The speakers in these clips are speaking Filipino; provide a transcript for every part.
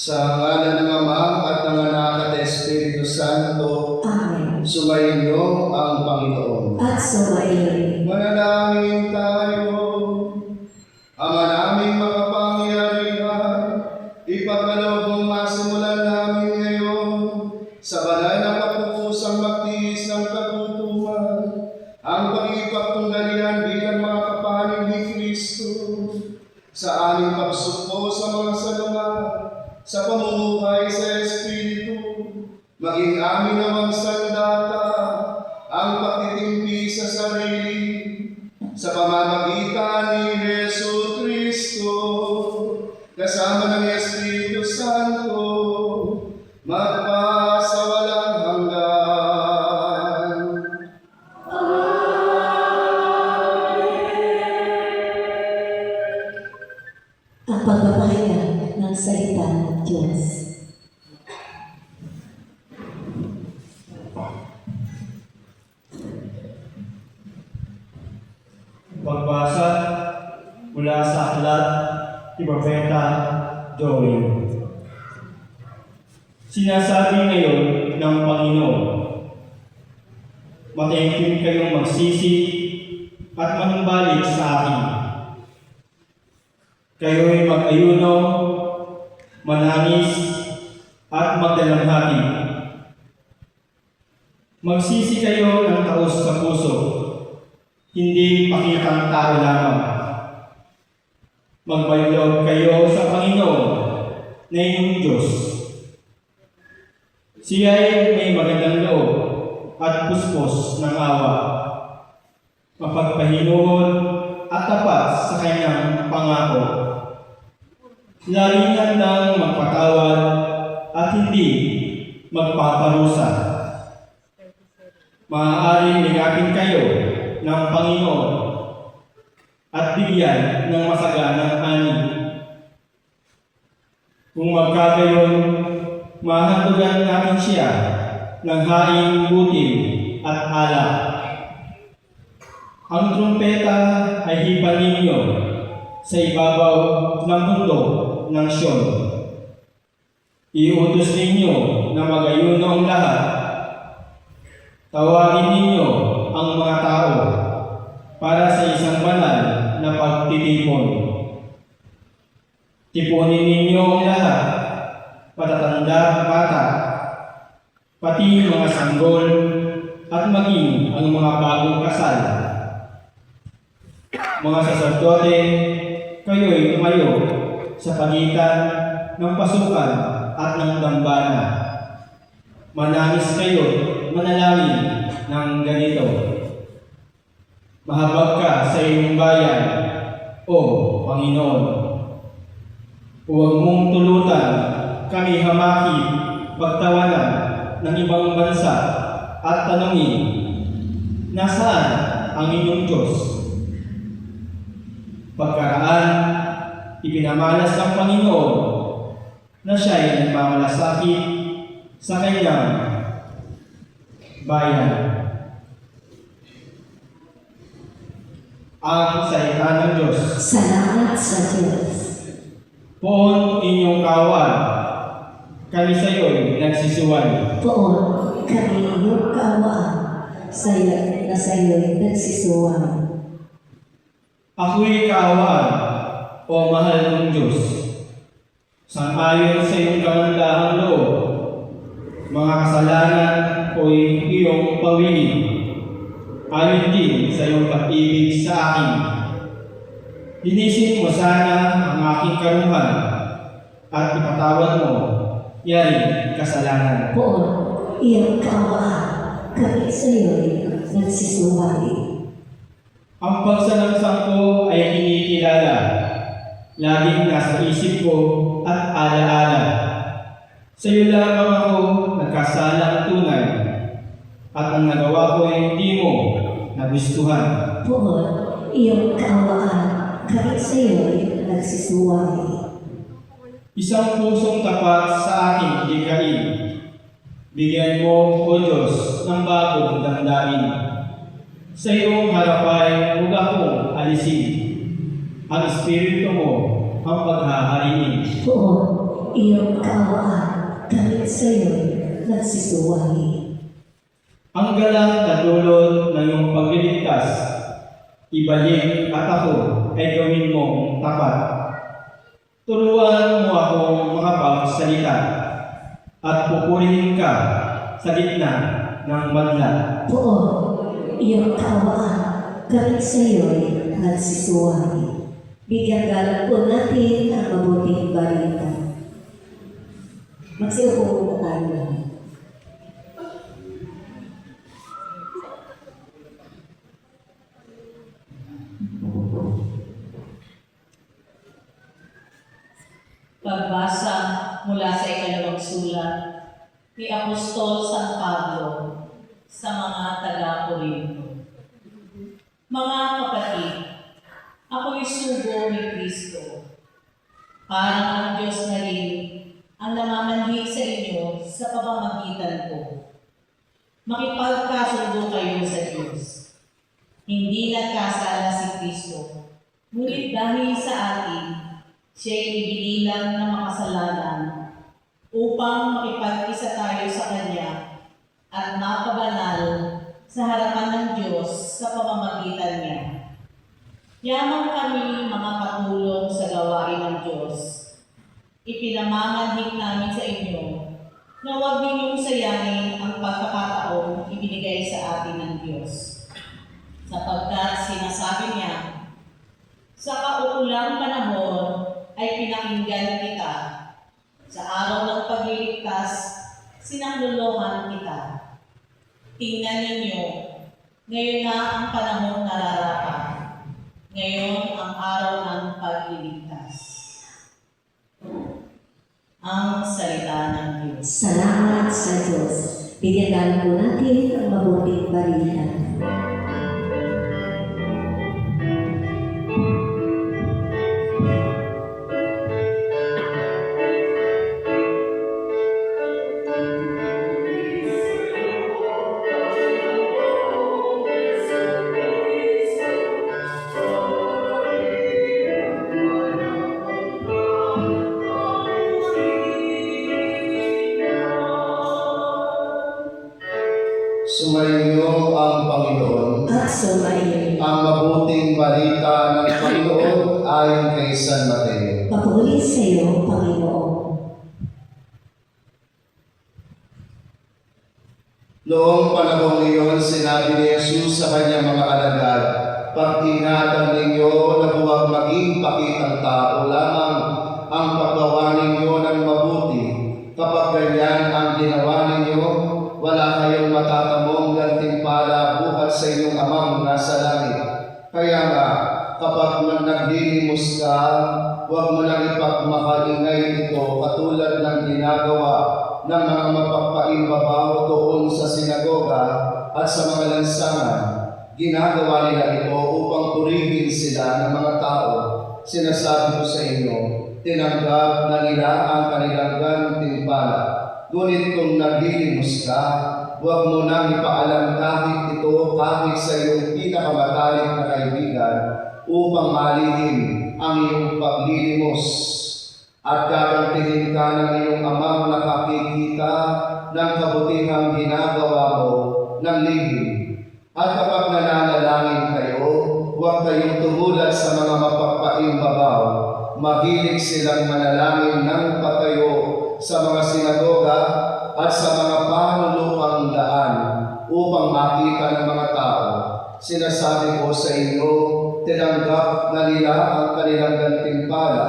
Sa ngalan ng Ama at ng Anak at Espiritu Santo, Amen. sumainyo ang Panginoon. At sumainyo. Manalangin tayo. Ama naming makapangyarihan, ipagkaloob mong masimulan namin ngayon sa banal na kapupusang magtiis ng kagutuman, ang pag-ipagtunggalian bilang mga kapanig ni Kristo sa aming pagsukpo sa mga salungat, sa pamumuhay sa Espiritu, maging amin namang sandata ang pagtitimpi sa sarili sa pamamagitan ni Yesu Kristo, kasama ng Espiritu Santo, magpasawalang hanggan. Ang pagpapahayag ng salita ng Diyos. Pagbasa mula sa aklat ni Propeta Joel. Sinasabi ngayon ng Panginoon, matahimik kayong magsisi at manumbalik sa akin. Kayo'y mag-ayuno, manangis at magdalamhati. Magsisi kayo ng taos sa puso, hindi pakitang tao lamang. Magbaylob kayo sa Panginoon na inyong Diyos. Siya'y may magandang loob at puspos ng awa, mapagpahinuhon at tapat sa kanyang pangako. Laging handang magpatawad at hindi magpaparusa. Maaaring ligapin kayo ng Panginoon at bigyan ng masaganang ani. Kung magkagayon, mahandugan natin siya ng haing butil at alak. Ang trumpeta ay hipan ninyo sa ibabaw ng bundok ng Sion. Iutos ninyo na mag-ayuno ang lahat. Tawagin ninyo ang mga tao para sa isang banal na pagtitipon. Tipunin ninyo ang lahat, patatanda at bata, pati mga sanggol at maging ang mga bagong kasal. Mga saserdote, kayo'y tumayo sa pagitan ng pasukan at ng dambana. Manangis kayo, manalangin ng ganito. Mahabag ka sa iyong bayan, O Panginoon. Huwag mong tulutan kami hamaki, pagtawanan ng ibang bansa at tanungin, nasaan ang inyong Diyos? Pagkaraan, ipinamalas ng Panginoon na siya ay nagmamalasakit sa kanyang bayan. Ang salita ng Diyos. Salamat sa Diyos. Poon inyong kawan, kami sa iyo'y nagsisuway. Poon kami iyong kaawaan, na sa iyo'y nagsisuway. Ako'y kaawaan, o mahal ng Diyos. Sang-ayon sa iyong kamandahang loob, mga kasalanan ko'y iyong pawilin. Ayon din sa iyong pag-ibig sa akin. Linisin mo sana ang aking karuhan at ipatawad mo yaring kasalanan. Poon iyong kaawaan, kami sa iyo'y nagsisuway. Ang pagsalangsang ko ay kinikilala. Laging nasa isip ko at alaala. Sa iyo lamang ako nagkasalang tunay at ang nagawa ko ay hindi mo nagustuhan. Poon iyong kaawaan, kami sa iyo'y nagsisuway. Isang pusong tapat sa aking ligain. Bigyan mo, O Diyos, ng bagong damdamin. Sa iyong harapan, huwag akong alisin. Ang Espiritu mo ang paghahariin. Poon iyong kaawaan kahit sa'yo'y nagsisuway. Ang galak na dulot ng iyong pagliligtas, ibalik at ako ay gawin mong tapat. Turuan mo akong makapagsalita at pupurihin ka sa gitna ng madla. Poon, iyong kaawaan kahit sa'yo'y nagsisuway. Bigyan galang po natin ang mabuting balita. Magsiupo na tayo. Pagbasa mula sa ikalawang sulat ni Apostol San Pablo sa mga taga-Corinto. Mga kapatid, ako'y sugo ni Kristo. Parang ang Diyos na rin ang namamanhik sa inyo sa pamamagitan ko. Makipagkasundo kayo sa Diyos. Hindi nagkasala si Kristo, ngunit dahil sa atin, siya'y ibinilang na makasalanan upang makipag-isa tayo sa Kanya at mapabanal sa harapan ng Diyos sa pamamagitan niya. Yamang kami mga katulong sa gawain ng Diyos. Ipinamamanhik namin sa inyo na huwag ninyong sayangin ang pagkakataong ibinigay sa atin ng Diyos. Sapagkat sinasabi niya, sa kauulang panahon ay pinakinggan kita. Sa araw ng pagliligtas, sinanglolohan kita. Tingnan ninyo, ngayon na ang panahong nararapat. Ngayon ang araw ng pagliligtas. Ang salita ng Diyos. Salamat sa Diyos. Bigyan galang po natin ang mabuting balita. Sumainyo ang Panginoon. At sumayin. Ang mabuting balita ng Panginoon ayon kay San Mateo. Papuri sa iyo, Panginoon. Noong panahong iyon, sinabi ni Jesus sa kanyang mga alagad, pag-ingatan ninyo na huwag maging pakitang tao lamang ang paggawa ninyo ng mabuti. Kapag ganyan ang ginawa ninyo, wala kayong matatamong gantimpala buhat sa inyong amang nasa langit. Kaya nga, kapag naglilimos ka, huwag mo nang ipagmakaingay ito katulad ng ginagawa ng mga mapagpaimbabaw doon sa sinagoga at sa mga lansangan. Ginagawa nila ito upang purihin sila ng mga tao. Sinasabi ko sa inyo, tinanggap na nila ang kanilang gantimpala. Ngunit kung naglilimos ka, huwag mo nang ipaalam kahit ito kahit sa iyong pinakamatalik na kaibigan upang malihim ang iyong paglilimos. At gagantihin ka ng iyong amang nakakikita ng kabutihang ginagawa mo ng lihim. At kapag nananalangin kayo, huwag kayong tumulad sa mga mapagpaimbabaw. Mahilig silang manalangin ng patayo sa mga sinagoga at sa mga panulukang daan upang makita ng mga tao. Sinasabi ko sa inyo, tinanggap na nila ang kanilang gantimpala.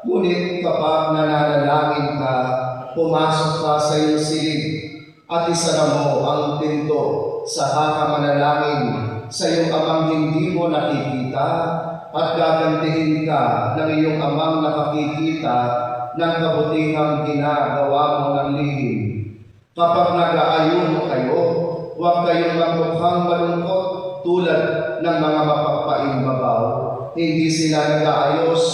Ngunit kapag nananalangin ka, pumasok ka sa iyong silid at isara mo ang pinto sa hakamanalangin sa iyong amang hindi mo nakikita at gagantihin ka ng iyong amang nakakikita ng kabutihang ginagawa mo ng lihim. Kapag nag-aayuno kayo, huwag kayong magmukhang malungkot tulad ng mga mapagpaimbabaw. Hindi sila nag-aayos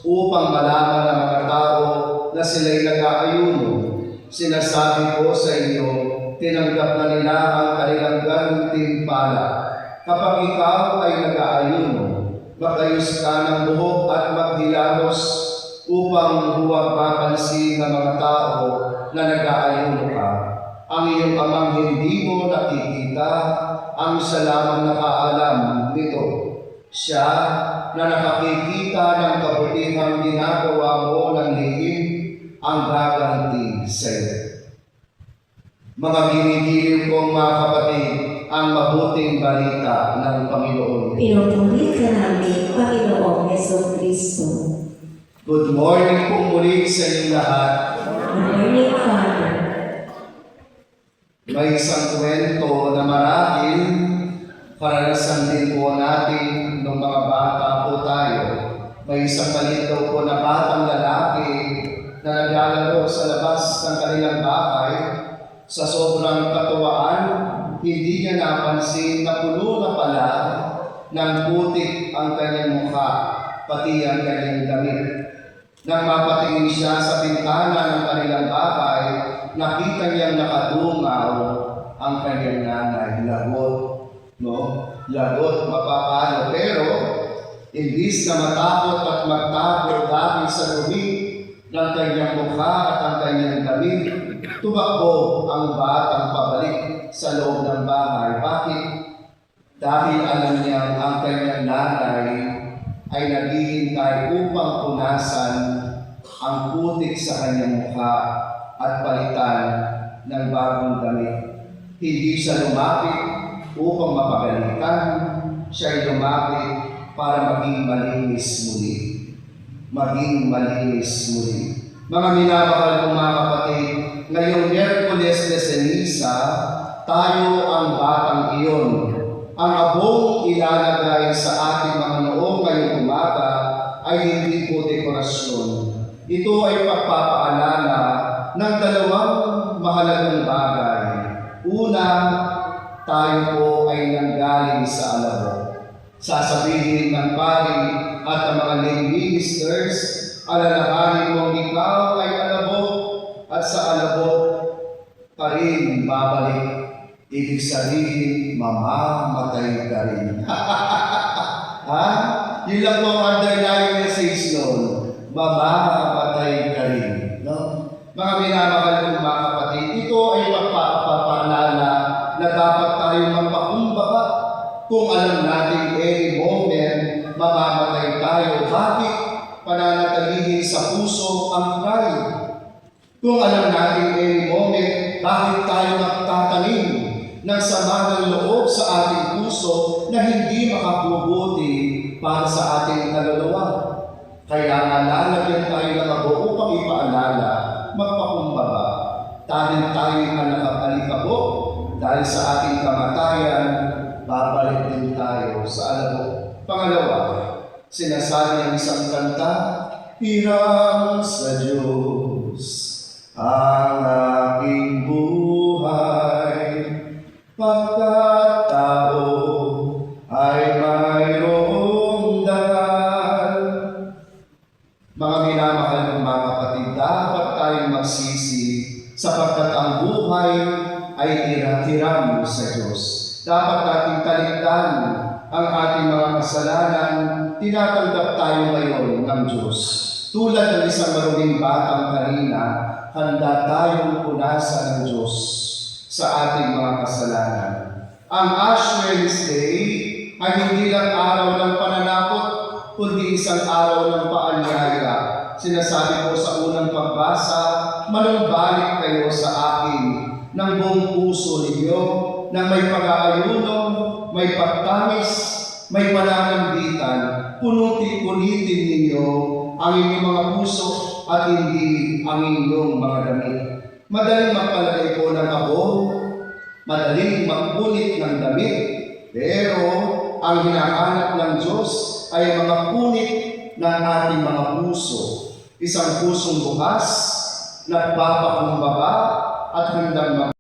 upang malaman ng mga tao na sila'y nag-aayuno. Sinasabi ko sa inyo, tinanggap na nila ang kanilang gantimpala. Kapag ikaw ay nag-aayuno, magayos ka ng buhok at maghilalos upang huwag mapansin ng mga tao na nag-aayuno ka. Ang iyong amang hindi mo nakikita, ang siya lamang nakaalam nito. Siya na nakakikita ng kabutihang ginagawa mo ng lihim, ang gaganti sa iyo. Mga ginigiliw kong mga kapatid, ang mabuting balita ng Panginoon. Pinupuri ka namin, Panginoong Heso Kristo. Good morning po muli sa inyong lahat. Good morning, Father. May isang kwento na marahil karanasan din po natin nung mga bata po tayo. May isang maliit daw po na batang lalaki na naglalaro sa labas ng kanilang bahay. Sa sobrang katuwaan, hindi niya napansin na puno na pala ng putik ang kanyang mukha, pati ang kanyang damit. Nang mapatingin siya sa bintana ng kanilang bahay, nakita niyang nakadungaw ang kanyang nanay. Lagot, no? Lagot, mapapalo. Pero, imbis na matakot at magtago dahil sa lumi ng kanyang mukha at ang kanyang damit, tumakbo ang batang pabalik sa loob ng bahay. Bakit? Dahil alam niya ang kanyang nanay ay naghihintay upang punasan ang putik sa kanyang mukha at palitan ng bagong damit. Hindi siya lumapit upang mapagalitan, siya ay lumapit para maging malinis muli. Maging malinis muli. Mga minamahal kong mga kapatid, ngayong Miyerkules de Ceniza, tayo ang batang iyon. Ang abong ilalagay sa ating mga noo ngayong umaga ay hindi po dekorasyon. Ito ay pagpapaalala ng dalawang mahalagang bagay. Una, tayo po ay nanggaling sa alabok. Sasabihin ng pari at ang mga lay ministers, alalahanin mong ikaw ay alabok at sa alabok pa rin babalik. Ibig sabihin, mamamatay ka rin. Ha? Yun lang po ang underlying message noon. Mamamatay ka rin. No? Mga minamahal kong mga kapatid, ito ay magpapaalala na dapat tayong magpakumbaba kung alam natin any moment mamamatay tayo. Bakit pananatilihin sa puso ang pride? Kung alam natin any moment, bakit tayo magtatanim ng sama ng loob sa ating puso na hindi makabubuti para sa ating kaluluwa? Kaya nga lalagyan tayo ng ako upang ipaalala, magpakumbaba. Dahil tayo'y alikabok, dahil sa ating kamatayan, babalik din tayo sa alabok. Pangalawa, sinasabi ng isang kanta, hiram sa Diyos ang aking buhay, pagkat tao ay mayroong dangal. Mga minamahal ng mga kapatid, dapat tayong magsisi sapagkat ang buhay ay hiram sa Diyos. Dapat nating talikdan ang ating mga kasalanan, tinatanggap tayo ngayon ng Diyos. Tulad ng isang maruming batang kanina, handa tayong punasan ng Diyos sa ating mga kasalanan. Ang Ash Wednesday ay hindi lang araw ng pananakot, kundi isang araw ng paanyaya. Sinasabi ko sa unang pagbasa, manumbalik kayo sa akin ng buong puso ninyo, na may pag-aayuno, may pagtamis, may pananambitan, punitin ninyo ang inyong mga puso at hindi ang inyong mga damit. Madaling magpalagay po ng abong, madaling magpunit ng damit, pero ang hinahanap ng Diyos ay mga punit ng ating mga puso. Isang pusong bukas, nagpapakumbaba at handang